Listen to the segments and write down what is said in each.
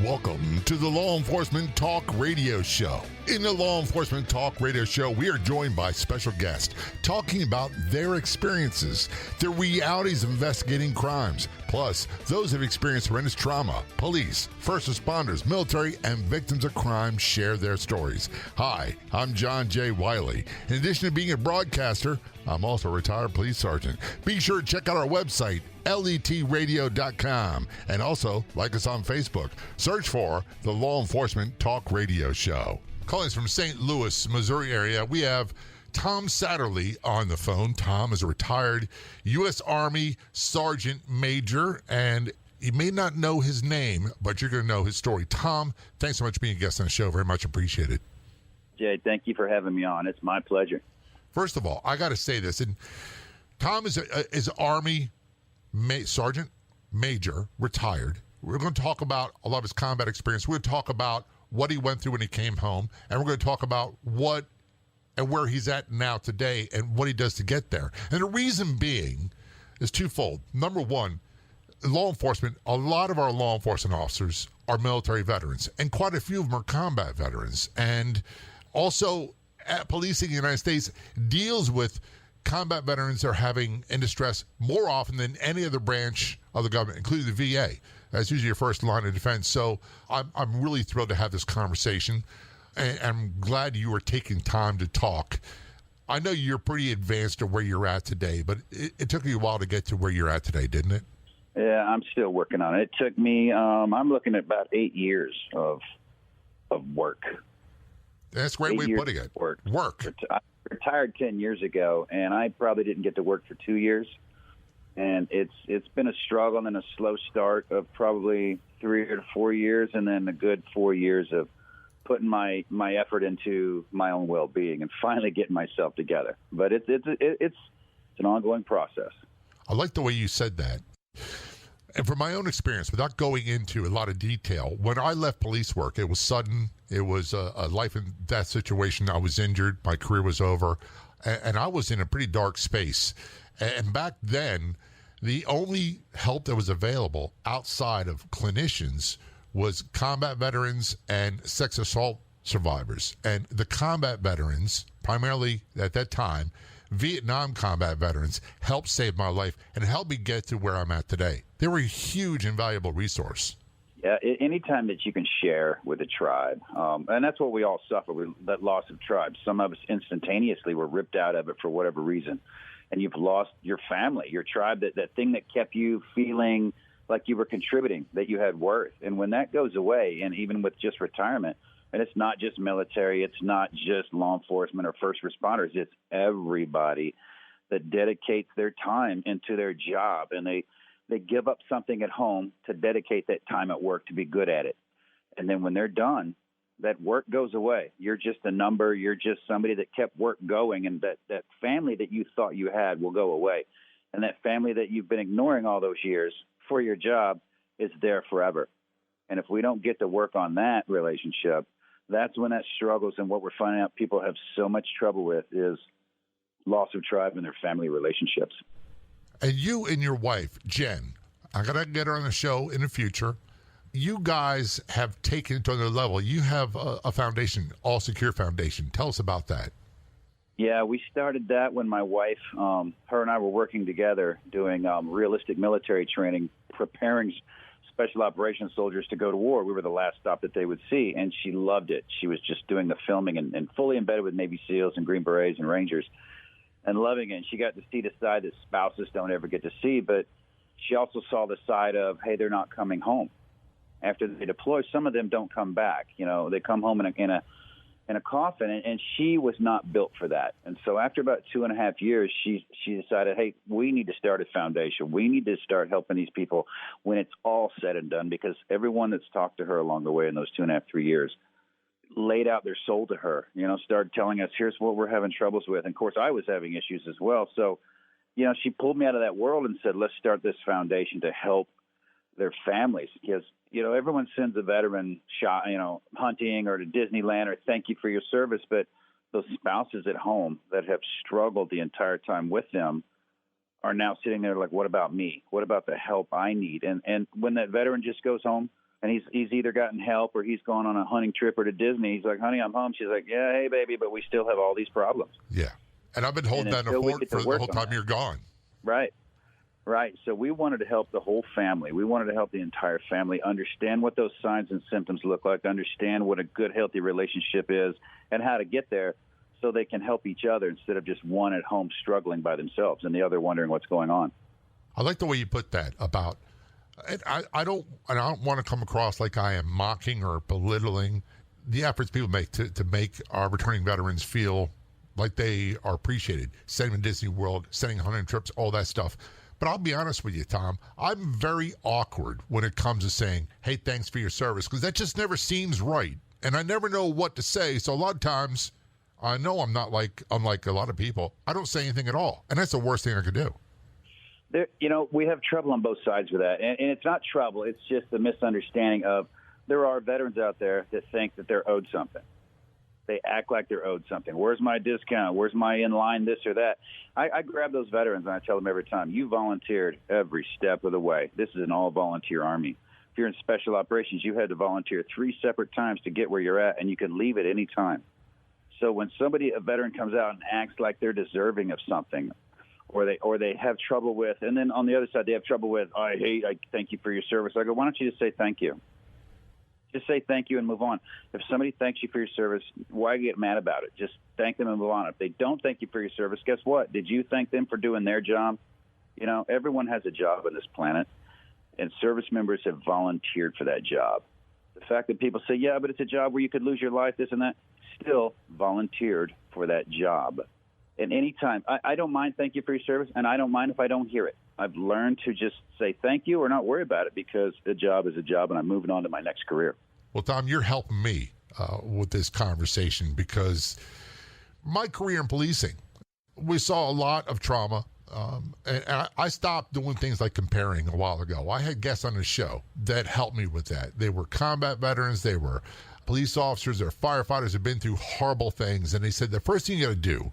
Welcome to the Law Enforcement Talk Radio Show. In the Law Enforcement Talk Radio Show, we are joined by special guests talking about their experiences, the realities of investigating crimes, plus those who have experienced horrendous trauma. Police, first responders, military, and victims of crime share their stories. Hi, I'm John J. Wiley. In addition to being a broadcaster, I'm also a retired police sergeant. Be sure to check out our website, letradio.com, and also like us on Facebook. Search for the Law Enforcement Talk Radio Show. Calling us from St. Louis, Missouri area, we have Tom Satterley on the phone. Tom is a retired U.S. Army Sergeant Major, and you may not know his name, but you're going to know his story. Tom, thanks so much for being a guest on the show. Very much appreciated. Jay, thank you for having me on. It's my pleasure. First of all, I got to say this, and Tom is Army Sergeant Major, retired. We're going to talk about a lot of his combat experience. We're going to talk about what he went through when he came home, and we're going to talk about what and where he's at now today and what he does to get there. And the reason being is twofold. Number one, law enforcement, a lot of our law enforcement officers are military veterans, and quite a few of them are combat veterans. And also, policing in the United States deals with combat veterans that are having in distress more often than any other branch of the government, including the VA. That's usually your first line of defense. So I'm really thrilled to have this conversation, and I'm glad you are taking time to talk. I know you're pretty advanced to where you're at today, but it took you a while to get to where you're at today, didn't it? Yeah, I'm still working on it. It took me, I'm looking at about 8 years of work. That's a great way of putting it. Work. I retired 10 years ago, and I probably didn't get to work for 2 years. And it's been a struggle and a slow start of probably 3 or 4 years, and then a good 4 years of putting my effort into my own well-being and finally getting myself together. But it's an ongoing process. I like the way you said that. And from my own experience, without going into a lot of detail, when I left police work, it was sudden. It was a life and death situation. I was injured. My career was over. And I was in a pretty dark space. And back then, the only help that was available outside of clinicians was combat veterans and sex assault survivors. And the combat veterans, primarily at that time, Vietnam combat veterans, helped save my life and helped me get to where I'm at today. They were a huge and valuable resource. Yeah, anytime that you can share with a tribe, and that's what we all suffer, that loss of tribes. Some of us instantaneously were ripped out of it for whatever reason, and you've lost your family, your tribe, that thing that kept you feeling like you were contributing, that you had worth. And when that goes away, and even with just retirement, and it's not just military, it's not just law enforcement or first responders, it's everybody that dedicates their time into their job, and they give up something at home to dedicate that time at work to be good at it. And then when they're done, that work goes away. You're just a number. You're just somebody that kept work going, and that family that you thought you had will go away. And that family that you've been ignoring all those years for your job is there forever. And if we don't get to work on that relationship, that's when that struggles, and what we're finding out people have so much trouble with is loss of tribe and their family relationships. And you and your wife, Jen, I'm going to get her on the show in the future. You guys have taken it to another level. You have a foundation, All Secure Foundation. Tell us about that. Yeah, we started that when my wife, her and I were working together doing realistic military training, preparing special operations soldiers to go to war. We were the last stop that they would see, and she loved it. She was just doing the filming and fully embedded with Navy SEALs and Green Berets and Rangers and loving it. And she got to see the side that spouses don't ever get to see, but she also saw the side of, hey, they're not coming home. After they deploy, some of them don't come back. You know, they come home in a coffin, and she was not built for that. And so after about 2.5 years, she decided, hey, we need to start a foundation. We need to start helping these people when it's all said and done, because everyone that's talked to her along the way in those 2.5, 3 years laid out their soul to her, started telling us, here's what we're having troubles with. And of course, I was having issues as well. So, she pulled me out of that world and said, let's start this foundation to help their families, because everyone sends a veteran shot, hunting or to Disneyland or thank you for your service. But those spouses at home that have struggled the entire time with them are now sitting there like, what about me? What about the help I need? And when that veteran just goes home, and he's either gotten help or he's gone on a hunting trip or to Disney. He's like, honey, I'm home. She's like, yeah, hey, baby, but we still have all these problems. Yeah. And I've been holding that in the fort for the whole time you're gone. Right. Right. So we wanted to help the whole family. We wanted to help the entire family understand what those signs and symptoms look like, understand what a good, healthy relationship is, and how to get there so they can help each other instead of just one at home struggling by themselves and the other wondering what's going on. I like the way you put that about, and I don't want to come across like I am mocking or belittling the efforts people make to make our returning veterans feel like they are appreciated, sending them to Disney World, sending hunting trips, all that stuff. But I'll be honest with you, Tom, I'm very awkward when it comes to saying, hey, thanks for your service, because that just never seems right. And I never know what to say. So a lot of times, I know I'm not unlike a lot of people, I don't say anything at all. And that's the worst thing I could do. There, we have trouble on both sides with that. And it's not trouble. It's just a misunderstanding of there are veterans out there that think that they're owed something. They act like they're owed something. Where's my discount? Where's my in-line this or that? I grab those veterans and I tell them every time, you volunteered every step of the way. This is an all-volunteer Army. If you're in special operations, you had to volunteer 3 separate times to get where you're at, and you can leave at any time. So when a veteran comes out and acts like they're deserving of something, or they have trouble with, and then on the other side they have trouble with, I thank you for your service. I go, why don't you just say thank you? Just say thank you and move on. If somebody thanks you for your service, why get mad about it? Just thank them and move on. If they don't thank you for your service, guess what? Did you thank them for doing their job? Everyone has a job on this planet, and service members have volunteered for that job. The fact that people say, yeah, but it's a job where you could lose your life, this and that, still volunteered for that job. And anytime, I don't mind thank you for your service, and I don't mind if I don't hear it. I've learned to just say thank you or not worry about it, because a job is a job, and I'm moving on to my next career. Well, Tom, you're helping me with this conversation, because my career in policing, we saw a lot of trauma, and I stopped doing things like comparing a while ago. I had guests on the show that helped me with that. They were combat veterans. They were police officers. They're firefighters, have been through horrible things, and they said the first thing you got to do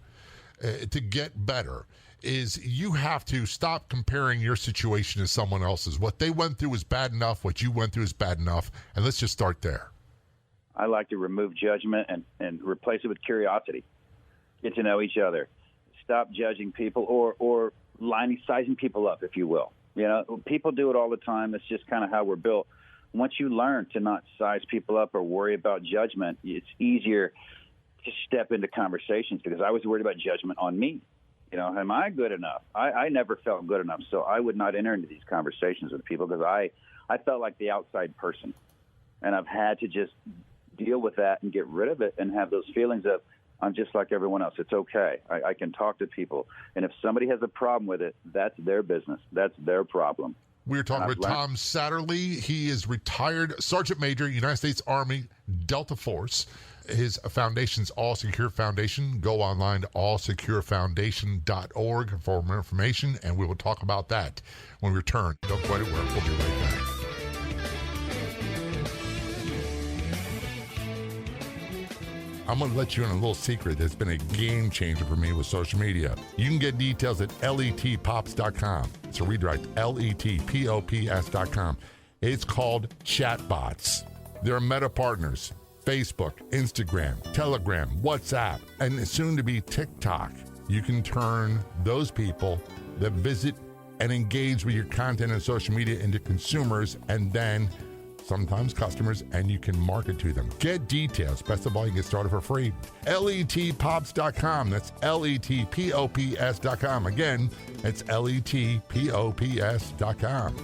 to get better is you have to stop comparing your situation to someone else's. What they went through is bad enough. What you went through is bad enough. And let's just start there. I like to remove judgment and replace it with curiosity. Get to know each other. Stop judging people or sizing people up, if you will. People do it all the time. It's just kind of how we're built. Once you learn to not size people up or worry about judgment, it's easier to step into conversations, because I was worried about judgment on me. Am I good enough? I never felt good enough, so I would not enter into these conversations with people, because I felt like the outside person. And I've had to just deal with that and get rid of it and have those feelings of, I'm just like everyone else. It's okay. I can talk to people. And if somebody has a problem with it, that's their business. That's their problem. We're talking with Tom Satterlee. He is retired Sergeant Major, United States Army, Delta Force. His foundation's All Secure Foundation. Go online to allsecurefoundation.org for more information, and we will talk about that when we return. Don't go anywhere. We'll be right back. I'm going to let you in a little secret that's been a game changer for me with social media. You can get details at letpops.com. It's a redirect, letpops.com. It's called Chatbots. There are meta partners. Facebook, Instagram, Telegram, WhatsApp, and soon to be TikTok. You can turn those people that visit and engage with your content on social media into consumers, and then sometimes customers, and you can market to them. Get details. Best of all, you can get started for free. letpops.com. That's letpops.com. Again, it's letpops.com.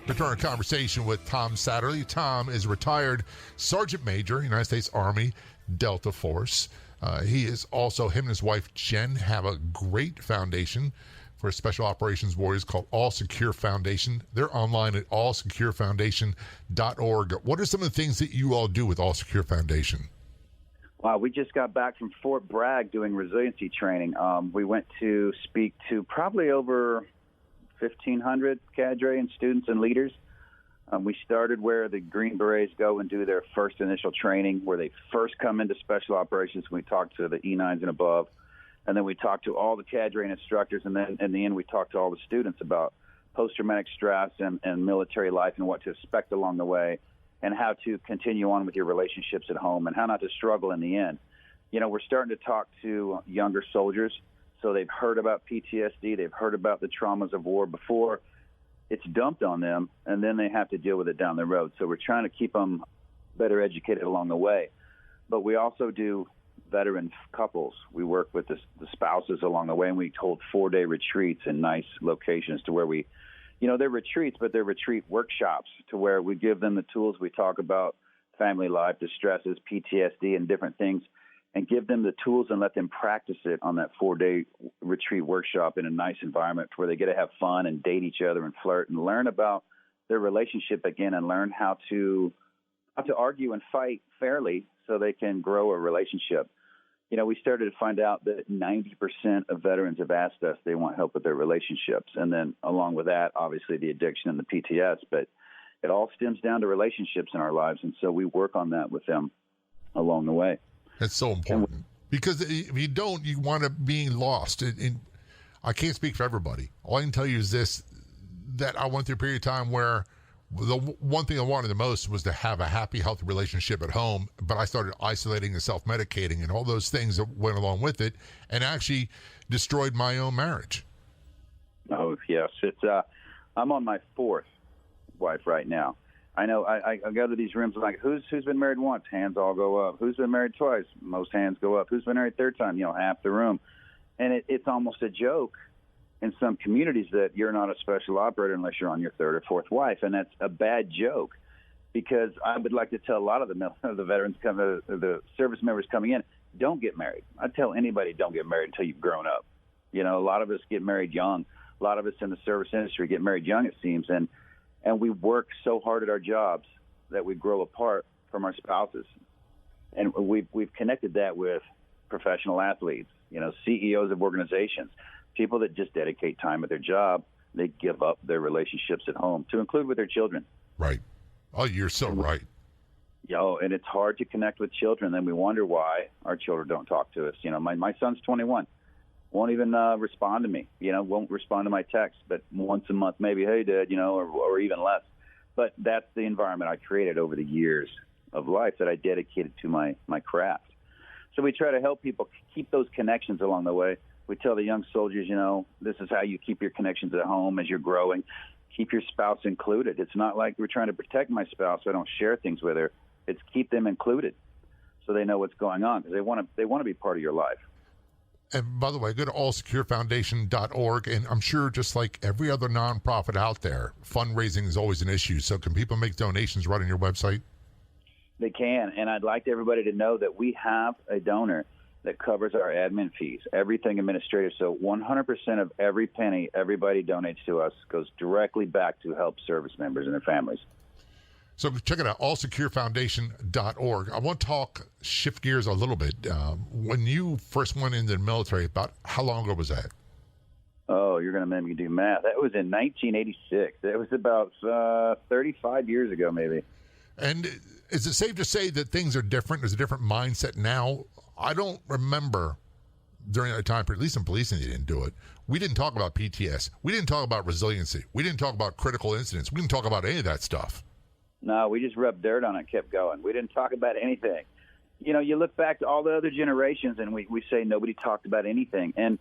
Return a conversation with Tom Satterlee. Tom is retired Sergeant Major, United States Army, Delta Force. He is also, him and his wife Jen have a great foundation for special operations warriors called All Secure Foundation. They're online at allsecurefoundation.org. What are some of the things that you all do with All Secure Foundation? Wow, we just got back from Fort Bragg doing resiliency training. We went to speak to probably over 1,500 cadre and students and leaders. We started where the Green Berets go and do their first initial training, where they first come into special operations. We talk to the E9s and above. And then we talk to all the cadre and instructors, and then in the end we talk to all the students about post-traumatic stress and military life and what to expect along the way, and how to continue on with your relationships at home and how not to struggle in the end. You know, we're starting to talk to younger soldiers, so they've heard about PTSD, they've heard about the traumas of war before. It's dumped on them, and then they have to deal with it down the road. So we're trying to keep them better educated along the way. But we also do veteran couples. We work with the spouses along the way, and we hold 4-day retreats in nice locations to where we, you know, they're retreats, but they're retreat workshops to where we give them the tools. We talk about family life, the stresses, PTSD, and different things, and give them the tools and let them practice it on that 4-day retreat workshop in a nice environment where they get to have fun and date each other and flirt and learn about their relationship again and learn how to argue and fight fairly so they can grow a relationship. You know, we started to find out that 90% of veterans have asked us they want help with their relationships. And then along with that, obviously the addiction and the PTS, but it all stems down to relationships in our lives. And so we work on that with them along the way. That's so important because if you don't, you wind up being lost. And I can't speak for everybody. All I can tell you is this, that I went through a period of time where the one thing I wanted the most was to have a happy, healthy relationship at home, but I started isolating and self-medicating and all those things that went along with it and actually destroyed my own marriage. Oh, yes. I'm on my 4th wife right now. I know I go to these rooms like, who's been married once? Hands all go up. Who's been married twice? Most hands go up. Who's been married 3rd time? You know, half the room. And it's almost a joke in some communities that you're not a special operator unless you're on your 3rd or 4th wife, and that's a bad joke because I would like to tell a lot of the veterans, the service members coming in, don't get married. I tell anybody don't get married until you've grown up. You know, a lot of us get married young. A lot of us in the service industry get married young, it seems, and we work so hard at our jobs that we grow apart from our spouses. And we've connected that with professional athletes, you know, CEOs of organizations, people that just dedicate time at their job. They give up their relationships at home to include with their children. Right. Oh, you're so right. And it's hard to connect with children. Then we wonder why our children don't talk to us. You know, my son's 21. Won't even respond to me, you know, won't respond to my text, but once a month, maybe, hey, Dad, you know, or even less. But that's the environment I created over the years of life that I dedicated to my craft. So we try to help people keep those connections along the way. We tell the young soldiers, you know, this is how you keep your connections at home as you're growing. Keep your spouse included. It's not like we're trying to protect my spouse so I don't share things with her. It's keep them included so they know what's going on because they want to be part of your life. And by the way, go to allsecurefoundation.org, and I'm sure just like every other nonprofit out there, fundraising is always an issue. So can people make donations right on your website? They can, and I'd like everybody to know that we have a donor that covers our admin fees, everything administrative. So 100% of every penny everybody donates to us goes directly back to help service members and their families. So check it out, allsecurefoundation.org. I want to shift gears a little bit. When you first went into the military, about how long ago was that? Oh, you're going to make me do math. That was in 1986. That was about 35 years ago, maybe. And is it safe to say that things are different? There's a different mindset now? I don't remember during that time period, at least in policing, they didn't do it. We didn't talk about PTS. We didn't talk about resiliency. We didn't talk about critical incidents. We didn't talk about any of that stuff. No, we just rubbed dirt on it and kept going. We didn't talk about anything. You know, you look back to all the other generations and we say nobody talked about anything. And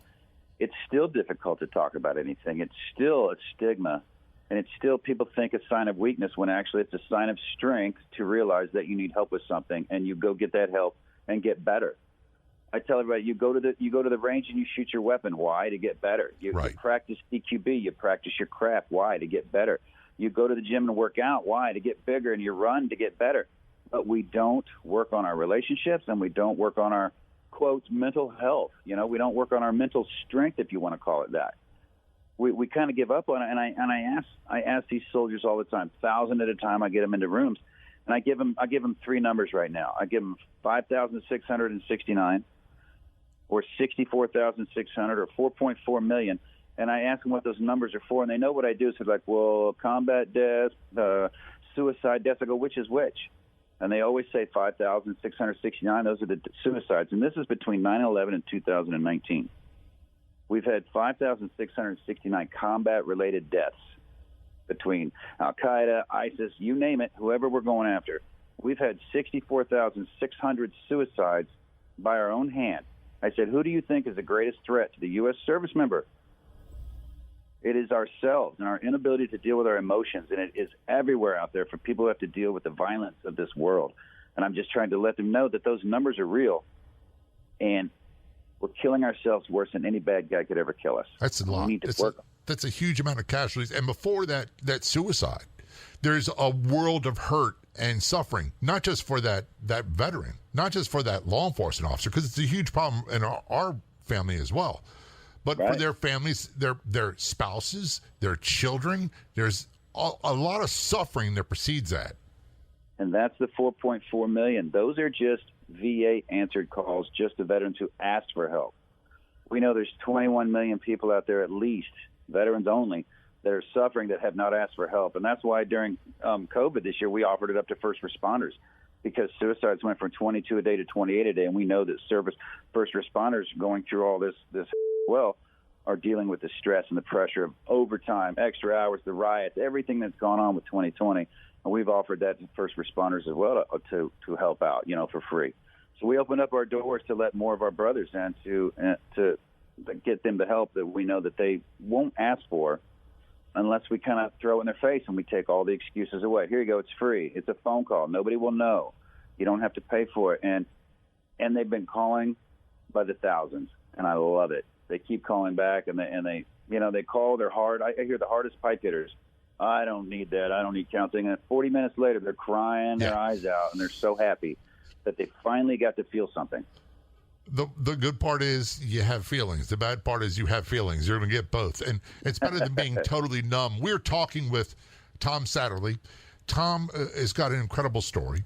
it's still difficult to talk about anything. It's still a stigma. And it's still people think a sign of weakness when actually it's a sign of strength to realize that you need help with something and you go get that help and get better. I tell everybody, you go to the range and you shoot your weapon. Why? To get better. You practice CQB. You practice your craft. Why? To get better. You go to the gym and work out. Why? To get bigger, and you run to get better. But we don't work on our relationships, and we don't work on our, quote, mental health. You know, we don't work on our mental strength, if you want to call it that. We kind of give up on it, and I ask these soldiers all the time, 1,000 at a time. I get them into rooms, and I give them three numbers right now. I give them 5,669, or 64,600, or 4.4 million. And I ask them what those numbers are for, and they know what I do. So it's like, well, combat deaths, suicide deaths. I go, which is which? And they always say 5,669. Those are the suicides. And this is between 9/11 and 2019. We've had 5,669 combat-related deaths between Al-Qaeda, ISIS, you name it, whoever we're going after. We've had 64,600 suicides by our own hand. I said, who do you think is the greatest threat to the U.S. service member? It is ourselves and our inability to deal with our emotions, and it is everywhere out there for people who have to deal with the violence of this world. And I'm just trying to let them know that those numbers are real, and we're killing ourselves worse than any bad guy could ever kill us. That's a lot. We need to work. That's a huge amount of casualties. And before that suicide, there's a world of hurt and suffering, not just for that veteran, not just for that law enforcement officer, because it's a huge problem in our family as well. But for their families, their spouses, their children, there's a lot of suffering that precedes that. And that's the 4.4 million. Those are just VA answered calls, just the veterans who asked for help. We know there's 21 million people out there, at least, veterans only, that are suffering that have not asked for help. And that's why during COVID this year, we offered it up to first responders, because suicides went from 22 a day to 28 a day. And we know that first responders going through all this are dealing with the stress and the pressure of overtime, extra hours, the riots, everything that's gone on with 2020. And we've offered that to first responders as well to help out, for free. So we opened up our doors to let more of our brothers in to get them the help that we know that they won't ask for unless we kind of throw it in their face and we take all the excuses away. Here you go. It's free. It's a phone call. Nobody will know. You don't have to pay for it. And they've been calling by the thousands, and I love it. They keep calling back, and they call. They're hard. I hear the hardest pipe hitters. I don't need that. I don't need counseling. And 40 minutes later, they're crying their eyes out, and they're so happy that they finally got to feel something. The good part is you have feelings. The bad part is you have feelings. You're going to get both. And it's better than being totally numb. We're talking with Tom Satterley. Tom has got an incredible story,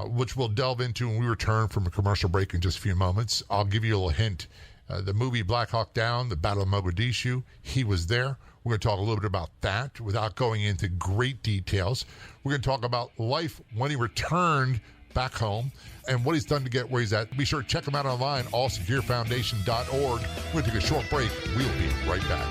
which we'll delve into when we return from a commercial break in just a few moments. I'll give you a little hint. The movie Black Hawk Down, the Battle of Mogadishu, he was there. We're going to talk a little bit about that without going into great details. We're going to talk about life when he returned back home and what he's done to get where he's at. Be sure to check him out online, allsecurefoundation.org. We're going to take a short break. We'll be right back.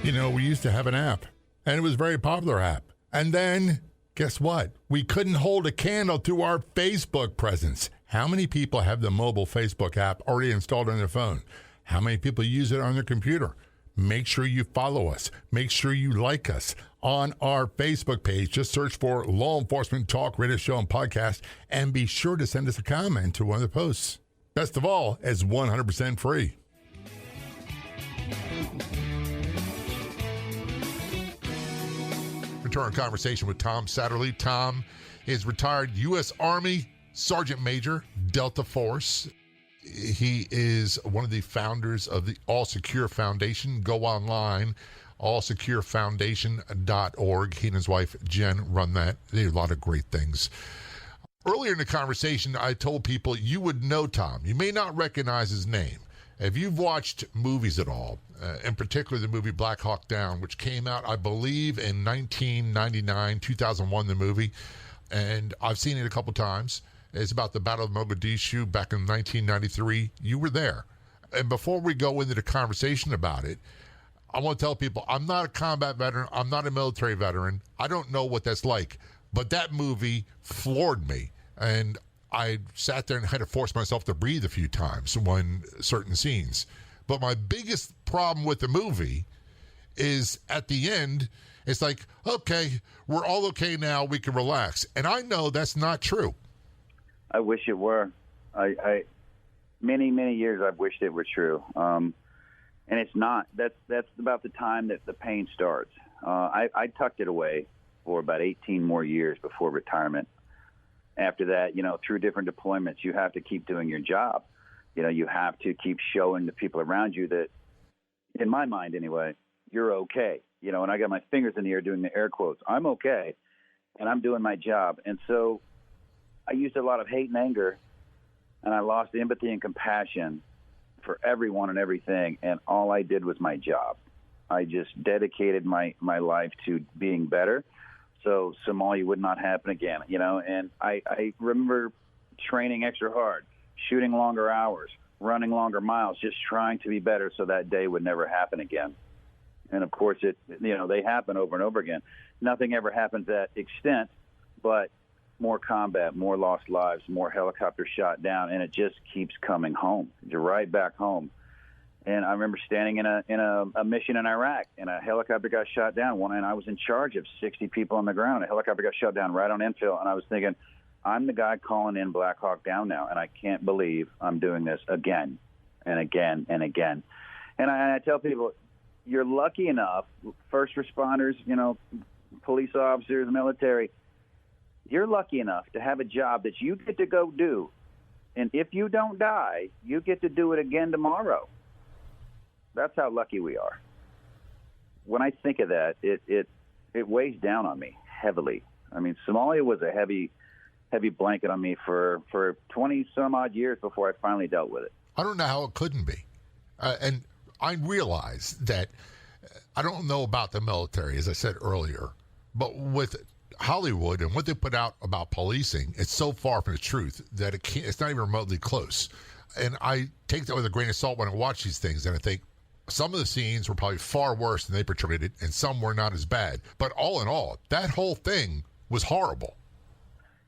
We used to have an app, and it was a very popular app. And then, guess what? We couldn't hold a candle to our Facebook presence. How many people have the mobile Facebook app already installed on their phone? How many people use it on their computer? Make sure you follow us. Make sure you like us on our Facebook page. Just search for Law Enforcement Talk Radio Show and Podcast, and be sure to send us a comment to one of the posts. Best of all, it's 100% free. Return our conversation with Tom Satterley. Tom is retired U.S. Army Sergeant Major, Delta Force. He is one of the founders of the All Secure Foundation. Go online, allsecurefoundation.org. He and his wife, Jen, run that. They do a lot of great things. Earlier in the conversation, I told people you would know Tom. You may not recognize his name. If you've watched movies at all, in particular the movie Black Hawk Down, which came out, I believe, in 1999, 2001, the movie, and I've seen it a couple times. It's about the Battle of Mogadishu back in 1993. You were there. And before we go into the conversation about it, I want to tell people I'm not a combat veteran. I'm not a military veteran. I don't know what that's like. But that movie floored me. And I sat there and had to force myself to breathe a few times when certain scenes. But my biggest problem with the movie is at the end, it's like, okay, we're all okay now. We can relax. And I know that's not true. I wish it were. I many years I've wished it were true, and it's not. That's about the time that the pain starts. I tucked it away for about 18 more years before retirement. After that, through different deployments, you have to keep doing your job. You have to keep showing the people around you that, in my mind anyway, you're okay. And I got my fingers in the air doing the air quotes. I'm okay, and I'm doing my job, and so I used a lot of hate and anger, and I lost empathy and compassion for everyone and everything, and all I did was my job. I just dedicated my life to being better so Somalia would not happen again, you know. And I remember training extra hard, shooting longer hours, running longer miles, just trying to be better so that day would never happen again. And of course, they happen over and over again. Nothing ever happens at extent, but more combat, more lost lives, more helicopters shot down, and it just keeps coming home. You're right back home. And I remember standing in a mission in Iraq, and a helicopter got shot down. And I was in charge of 60 people on the ground. A helicopter got shot down right on infill, and I was thinking, I'm the guy calling in Black Hawk Down now, and I can't believe I'm doing this again and again and again. And I tell people, you're lucky enough, first responders, you know, police officers, military, you're lucky enough to have a job that you get to go do. And if you don't die, you get to do it again tomorrow. That's how lucky we are. When I think of that, it weighs down on me heavily. I mean, Somalia was a heavy blanket on me for 20 some odd years before I finally dealt with it. I don't know how it couldn't be. And I realize that I don't know about the military, as I said earlier, but with Hollywood and what they put out about policing, it's so far from the truth that it's not even remotely close. And I take that with a grain of salt when I watch these things, and I think some of the scenes were probably far worse than they portrayed it, and some were not as bad. But all in all, that whole thing was horrible.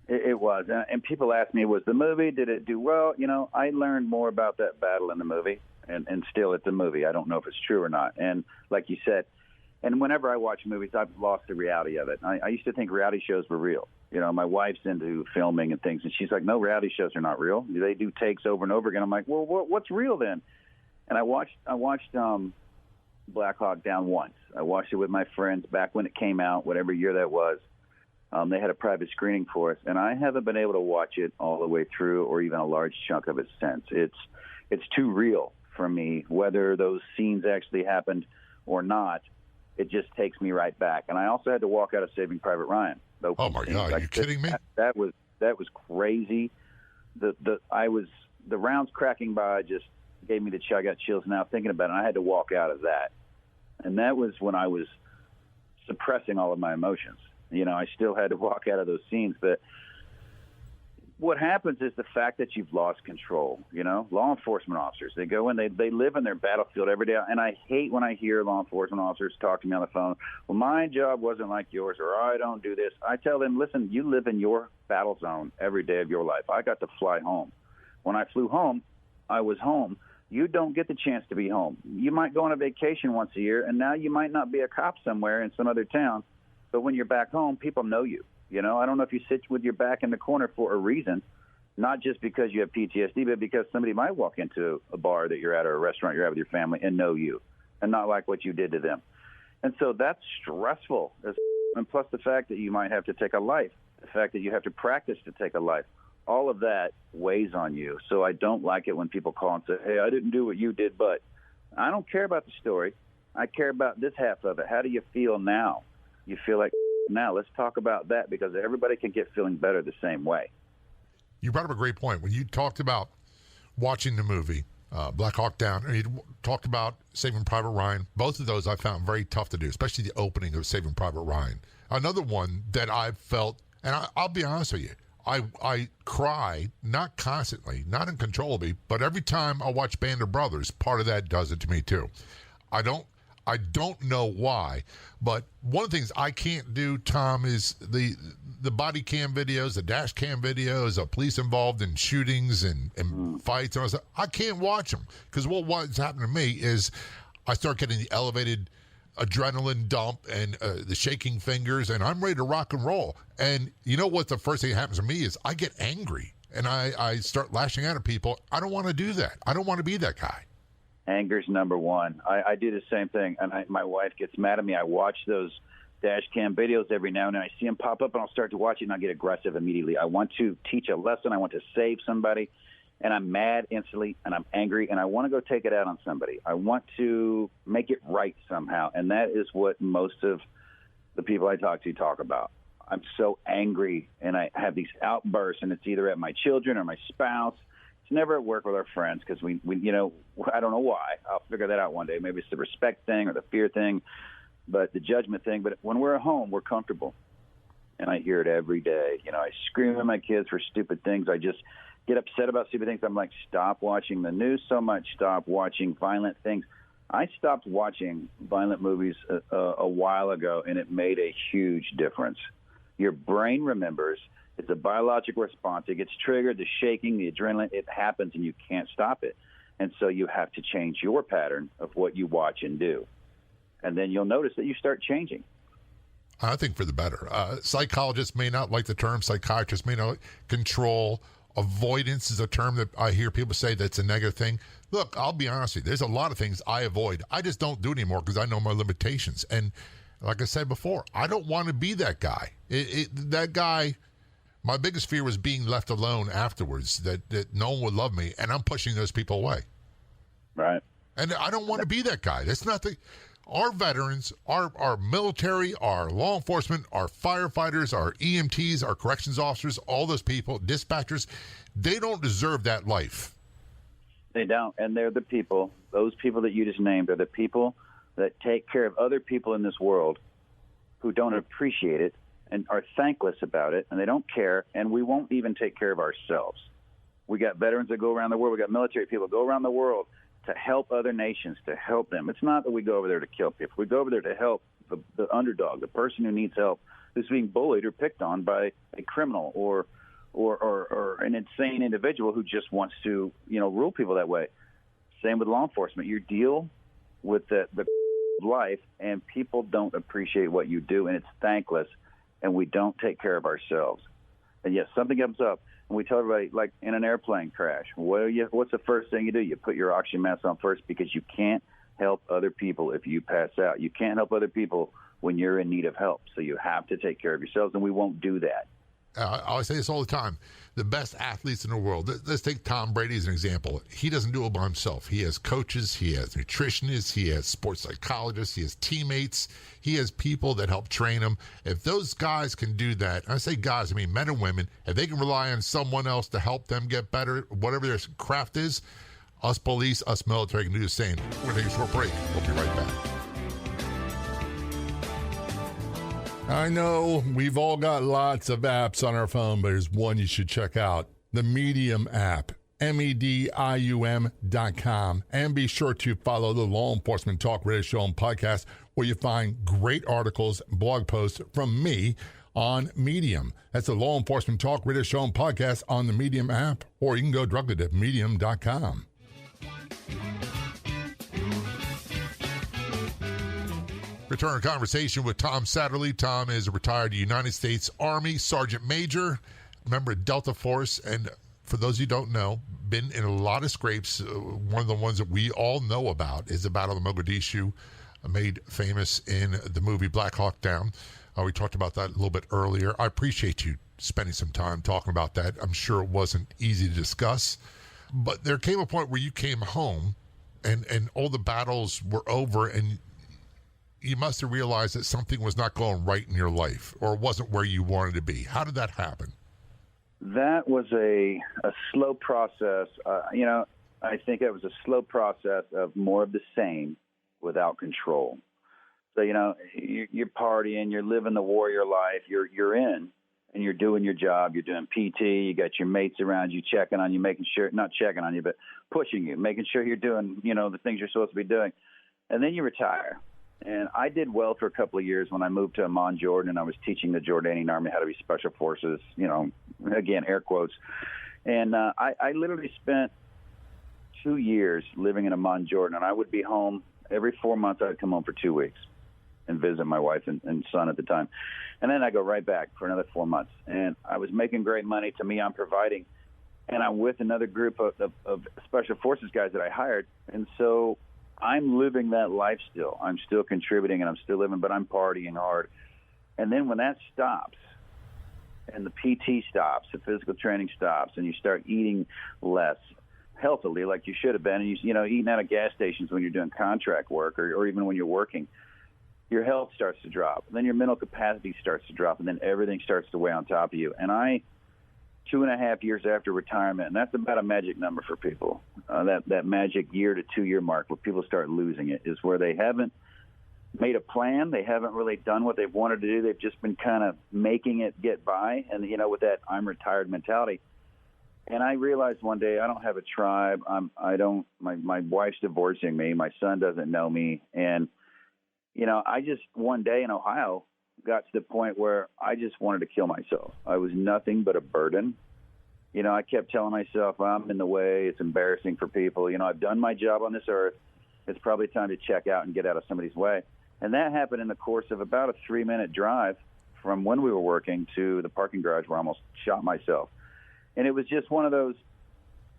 It was. And people ask me, was the movie, did it do well? You know, I learned more about that battle in the movie, and still it's a movie. I don't know if it's true or not. And like you said, and whenever I watch movies, I've lost the reality of it. I used to think reality shows were real. You know, my wife's into filming and things, and she's like, no, reality shows are not real. They do takes over and over again. I'm like, well, what's real then? And I watched Black Hawk Down once. I watched it with my friends back when it came out, whatever year that was. They had a private screening for us, and I haven't been able to watch it all the way through or even a large chunk of it since. It's too real for me, whether those scenes actually happened or not. It just takes me right back. And I also had to walk out of Saving Private Ryan. Oh my God! Are you kidding me? That was crazy. The rounds cracking by just gave me the chill. I got chills now thinking about it. And I had to walk out of that, and that was when I was suppressing all of my emotions. You know, I still had to walk out of those scenes, but what happens is the fact that you've lost control. You know, law enforcement officers, they go in, they live in their battlefield every day. And I hate when I hear law enforcement officers talk to me on the phone. Well, my job wasn't like yours, or I don't do this. I tell them, listen, you live in your battle zone every day of your life. I got to fly home. When I flew home, I was home. You don't get the chance to be home. You might go on a vacation once a year, and now you might not be a cop somewhere in some other town. But when you're back home, people know you. You know, I don't know if you sit with your back in the corner for a reason, not just because you have PTSD, but because somebody might walk into a bar that you're at or a restaurant you're at with your family and know you and not like what you did to them. And so that's stressful. And plus the fact that you might have to take a life, the fact that you have to practice to take a life, all of that weighs on you. So I don't like it when people call and say, hey, I didn't do what you did, but I don't care about the story. I care about this half of it. How do you feel now? You feel like now. Let's talk about that, because everybody can get feeling better the same way. You brought up a great point. When you talked about watching the movie, Black Hawk Down, and you talked about Saving Private Ryan, both of those I found very tough to do, especially the opening of Saving Private Ryan. Another one that I felt, and I'll be honest with you, I cry, not constantly, not uncontrollably, but every time I watch Band of Brothers, part of that does it to me too. I don't know why, but one of the things I can't do, Tom, is the body cam videos, the dash cam videos of police involved in shootings and fights and all that. I can't watch them, because what's happened to me is I start getting the elevated adrenaline dump and the shaking fingers, and I'm ready to rock and roll. And you know what the first thing that happens to me is I get angry, and I start lashing out at people. I don't want to do that. I don't want to be that guy. Anger's number one. I do the same thing, and my wife gets mad at me. I watch those dash cam videos every now and then. I see them pop up, and I'll start to watch it, and I'll get aggressive immediately. I want to teach a lesson. I want to save somebody, and I'm mad instantly, and I'm angry, and I want to go take it out on somebody. I want to make it right somehow, and that is what most of the people I talk to talk about. I'm so angry, and I have these outbursts, and it's either at my children or my spouse. It's never at work with our friends, because we you know, I don't know why. I'll figure that out one day. Maybe it's the respect thing or the fear thing, but the judgment thing. But when we're at home, we're comfortable. and I hear it every day. I scream at my kids for stupid things. I just get upset about stupid things. I'm like, stop watching the news so much. Stop watching violent things. I stopped watching violent movies a while ago, and it made a huge difference. Your brain remembers. It's a biological response. It gets triggered, the shaking, the adrenaline. It happens, and you can't stop it. And so you have to change your pattern of what you watch and do. And then you'll notice that you start changing. I think for the better. Psychologists may not like the term. Psychiatrists may not. Control. Avoidance is a term that I hear people say that's a negative thing. Look, I'll be honest with you. There's a lot of things I avoid. I just don't do it anymore because I know my limitations. And like I said before, I don't want to be that guy. That guy, my biggest fear was being left alone afterwards, that no one would love me, and I'm pushing those people away. Right. And I don't want to be that guy. That's not our veterans, our military, our law enforcement, our firefighters, our EMTs, our corrections officers, all those people, dispatchers, they don't deserve that life. They don't. And they're the people, those people that you just named, are the people that take care of other people in this world who don't appreciate it and are thankless about it, and they don't care, and we won't even take care of ourselves. We got veterans that go around the world. We got military people go around the world to help other nations, to help them. It's not that we go over there to kill people. We go over there to help the underdog, the person who needs help, who's being bullied or picked on by a criminal or an insane individual who just wants to, rule people that way. Same with law enforcement. You deal with the life, and people don't appreciate what you do, and it's thankless, and we don't take care of ourselves. And yet something comes up, and we tell everybody, like in an airplane crash, what's the first thing you do? You put your oxygen mask on first, because you can't help other people if you pass out. You can't help other people when you're in need of help. So you have to take care of yourselves, and we won't do that. I always say this all the time. The best athletes in the world, let's take Tom Brady as an example. He doesn't do it by himself. He has coaches, he has nutritionists, he has sports psychologists, he has teammates, he has people that help train him. If those guys can do that, and I say guys, I mean men and women, if they can rely on someone else to help them get better, whatever their craft is, us police, us military can do the same. We're going to take a short break. We'll be right back. I know we've all got lots of apps on our phone, but there's one you should check out, the Medium app, medium.com. And be sure to follow the Law Enforcement Talk Radio Show and podcast, where you find great articles and blog posts from me on Medium. That's the Law Enforcement Talk Radio Show and podcast on the Medium app, or you can go directly to medium.com. Return to conversation with Tom Satterley. Tom is a retired United States Army Sergeant Major, member of Delta Force, and for those who don't know, been in a lot of scrapes. One of the ones that we all know about is the Battle of Mogadishu, made famous in the movie Black Hawk Down. We talked about that a little bit earlier. I appreciate you spending some time talking about that. I'm sure it wasn't easy to discuss, but there came a point where you came home and all the battles were over, and you must have realized that something was not going right in your life, or wasn't where you wanted to be. How did that happen? That was a slow process. I think it was a slow process of more of the same without control. So, you're partying, you're living the warrior life, you're in, and you're doing your job, you're doing PT, you got your mates around you, checking on you, making sure, not checking on you, but pushing you, making sure you're doing, the things you're supposed to be doing. And then you retire. And I did well for a couple of years when I moved to Amman, Jordan, and I was teaching the Jordanian army how to be special forces, again, air quotes. And I literally spent 2 years living in Amman, Jordan, and I would be home every 4 months. I would come home for 2 weeks and visit my wife and son at the time. And then I go right back for another 4 months. And I was making great money. To me, I'm providing. And I'm with another group of special forces guys that I hired. And so I'm living that life still. I'm still contributing and I'm still living, but I'm partying hard. And then when that stops and the PT stops, the physical training stops, and you start eating less healthily like you should have been, and eating out of gas stations when you're doing contract work or even when you're working, your health starts to drop. Then your mental capacity starts to drop, and then everything starts to weigh on top of you. And 2.5 years after retirement, and that's about a magic number for people, that magic year to 2 year mark where people start losing it, is where they haven't made a plan. They haven't really done what they've wanted to do. They've just been kind of making it get by, and with that I'm retired mentality. And I realized one day I don't have a tribe. My wife's divorcing me. My son doesn't know me. And, I just one day in Ohio got to the point where I just wanted to kill myself. I was nothing but a burden. I kept telling myself, I'm in the way. It's embarrassing for people. I've done my job on this earth. It's probably time to check out and get out of somebody's way. And that happened in the course of about a 3-minute drive from when we were working to the parking garage where I almost shot myself. And it was just one of those,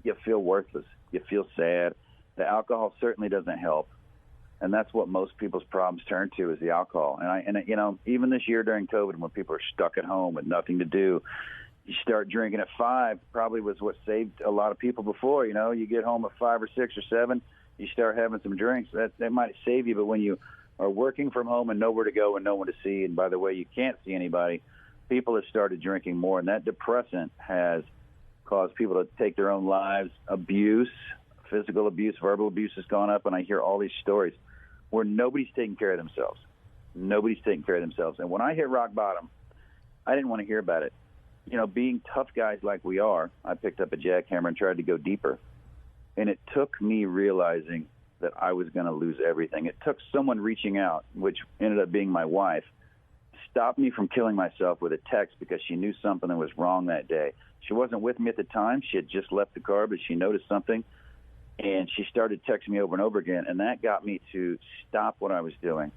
you feel worthless. You feel sad. The alcohol certainly doesn't help. And that's what most people's problems turn to is the alcohol. And even this year during COVID, when people are stuck at home with nothing to do, you start drinking at 5, probably was what saved a lot of people before. You get home at 5 or 6 or 7, you start having some drinks. That might save you. But when you are working from home and nowhere to go and no one to see, and by the way, you can't see anybody, people have started drinking more. And that depressant has caused people to take their own lives. Abuse, physical abuse, verbal abuse has gone up. And I hear all these stories where nobody's taking care of themselves. Nobody's taking care of themselves. And when I hit rock bottom, I didn't want to hear about it. Being tough guys like we are, I picked up a jackhammer and tried to go deeper. And it took me realizing that I was going to lose everything. It took someone reaching out, which ended up being my wife, stopped me from killing myself with a text because she knew something that was wrong that day. She wasn't with me at the time. She had just left the car, but she noticed something. And she started texting me over and over again, and that got me to stop what I was doing.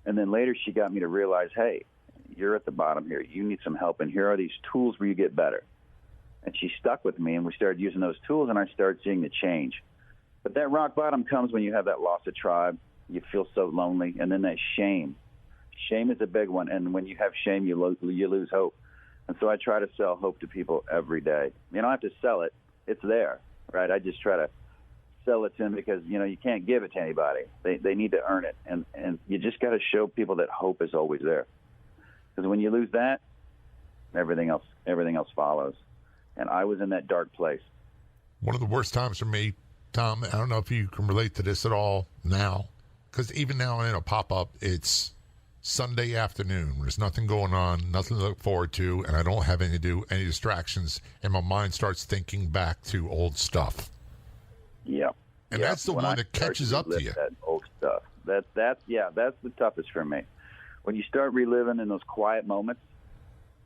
And then later she got me to realize, hey, you're at the bottom here. You need some help, and here are these tools where you get better. And she stuck with me, and we started using those tools, and I started seeing the change. But that rock bottom comes when you have that loss of tribe. You feel so lonely, and then that shame. Shame is a big one, and when you have shame, you lose hope. And so I try to sell hope to people every day. You don't have to sell it. It's there, right? I just try to sell it to them because, you can't give it to anybody. They need to earn it. And you just got to show people that hope is always there. Because when you lose that, everything else follows. And I was in that dark place. One of the worst times for me, Tom, I don't know if you can relate to this at all now, because even now and then it'll pop up, it's Sunday afternoon. There's nothing going on, nothing to look forward to, and I don't have anything to do, any distractions, and my mind starts thinking back to old stuff. Yep. And that's the one that catches up to you. That old stuff. That's the toughest for me. When you start reliving in those quiet moments,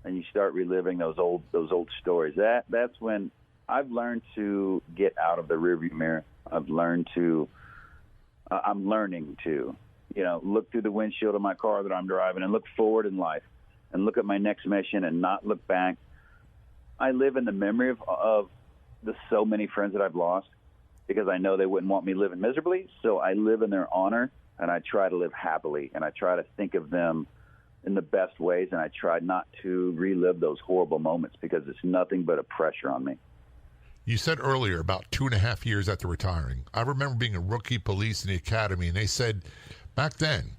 and you start reliving those old stories, that's when I've learned to get out of the rearview mirror. I'm learning to, look through the windshield of my car that I'm driving and look forward in life and look at my next mission and not look back. I live in the memory of the so many friends that I've lost because I know they wouldn't want me living miserably. So I live in their honor, and I try to live happily, and I try to think of them in the best ways, and I try not to relive those horrible moments because it's nothing but a pressure on me. You said earlier about 2.5 years after retiring. I remember being a rookie police in the academy, and they said back then,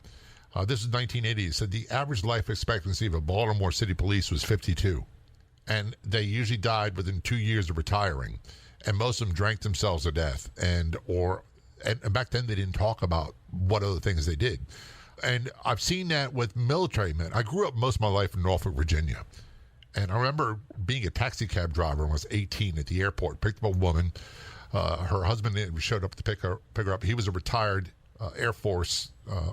this is 1980, said the average life expectancy of a Baltimore City police was 52. And they usually died within 2 years of retiring. And most of them drank themselves to death. And back then they didn't talk about what other things they did. And I've seen that with military men. I grew up most of my life in Norfolk, Virginia. And I remember being a taxi cab driver when I was 18 at the airport, picked up a woman. Her husband showed up to pick her up. He was a retired Air Force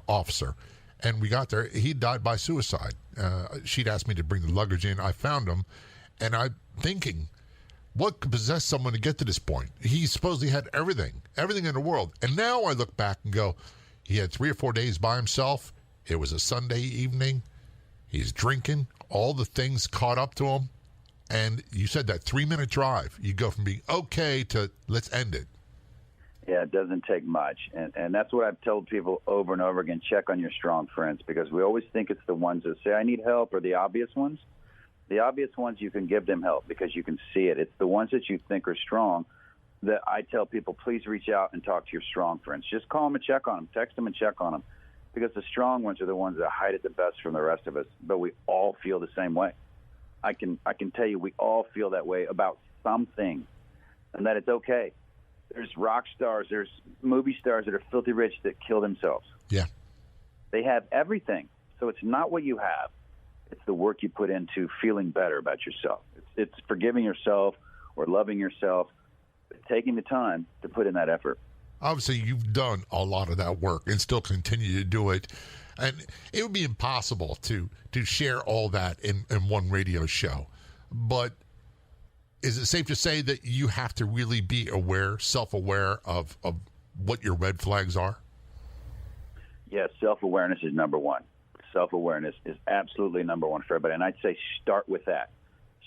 officer. And we got there. He died by suicide. She'd asked me to bring the luggage in. I found him. And I'm thinking, what could possess someone to get to this point? He supposedly had everything in the world. And now I look back and go, he had 3 or 4 days by himself. It was a Sunday evening. He's drinking. All the things caught up to him. And you said that 3-minute drive, you go from being okay to let's end it. Yeah, it doesn't take much. And that's what I've told people over and over again, check on your strong friends, because we always think it's the ones that say, I need help, or the obvious ones. The obvious ones, you can give them help because you can see it. It's the ones that you think are strong that I tell people, please reach out and talk to your strong friends. Just call them and check on them. Text them and check on them. Because the strong ones are the ones that hide it the best from the rest of us. But we all feel the same way. I can tell you we all feel that way about something, and that it's okay. There's rock stars, there's movie stars that are filthy rich that kill themselves. Yeah. They have everything. So it's not what you have. It's the work you put into feeling better about yourself. It's forgiving yourself or loving yourself, but taking the time to put in that effort. Obviously, you've done a lot of that work and still continue to do it. And it would be impossible to share all that in one radio show. But is it safe to say that you have to really be aware, self-aware of what your red flags are? Yes, self-awareness is number one. Self-awareness is absolutely number one for everybody. And I'd say start with that.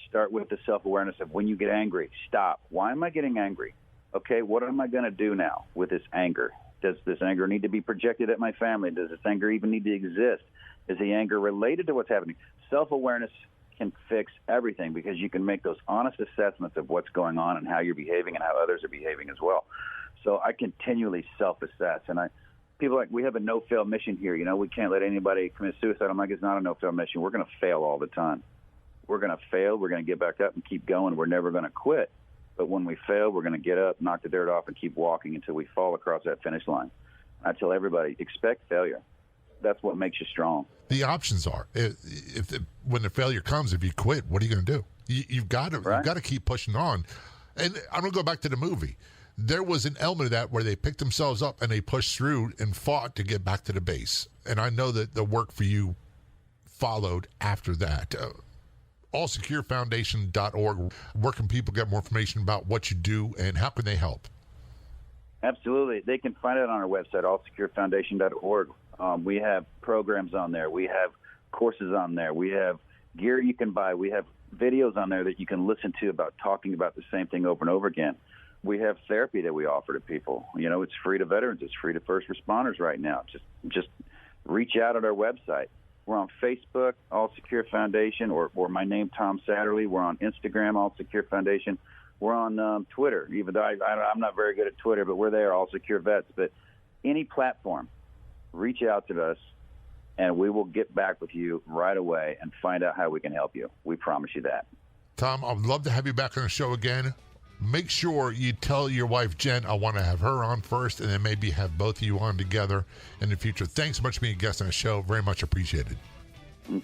Start with the self-awareness of when you get angry, stop. Why am I getting angry? Okay, what am I going to do now with this anger? Does this anger need to be projected at my family? Does this anger even need to exist? Is the anger related to what's happening? Self-awareness can fix everything because you can make those honest assessments of what's going on and how you're behaving and how others are behaving as well. So I continually self-assess. And people are like, we have a no-fail mission here. You know, we can't let anybody commit suicide. I'm like, it's not a no-fail mission. We're going to fail all the time. We're going to fail. We're going to get back up and keep going. We're never going to quit. But when we fail, we're going to get up, knock the dirt off, and keep walking until we fall across that finish line. I tell everybody, expect failure. That's what makes you strong. The options are, when the failure comes, if you quit, what are you going to do? You've got to keep pushing on. And I'm going to go back to the movie. There was an element of that where they picked themselves up and they pushed through and fought to get back to the base. And I know that the work for you followed after that. allsecurefoundation.org. Where can people get more information about what you do and how can they help? Absolutely. They can find it on our website, allsecurefoundation.org. We have programs on there. We have courses on there. We have gear you can buy. We have videos on there that you can listen to about talking about the same thing over and over again. We have therapy that we offer to people. You know, it's free to veterans. It's free to first responders right now. Just reach out at our website. We're on Facebook, All Secure Foundation, or my name, Tom Satterley. We're on Instagram, All Secure Foundation. We're on Twitter, even though I'm not very good at Twitter, but we're there, All Secure Vets. But any platform, reach out to us, and we will get back with you right away and find out how we can help you. We promise you that. Tom, I would love to have you back on the show again. Make sure you tell your wife, Jen, I want to have her on first, and then maybe have both of you on together in the future. Thanks so much for being a guest on the show. Very much appreciated.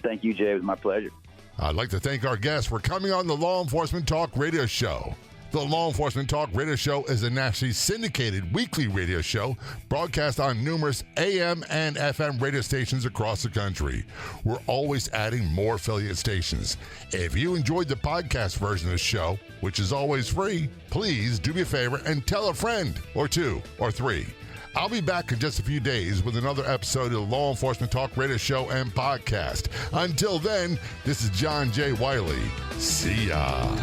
Thank you, Jay. It was my pleasure. I'd like to thank our guests for coming on the Law Enforcement Talk Radio Show. The Law Enforcement Talk Radio Show is a nationally syndicated weekly radio show broadcast on numerous AM and FM radio stations across the country. We're always adding more affiliate stations. If you enjoyed the podcast version of the show, which is always free, please do me a favor and tell a friend or two or three. I'll be back in just a few days with another episode of the Law Enforcement Talk Radio Show and Podcast. Until then, this is John J. Wiley. See ya.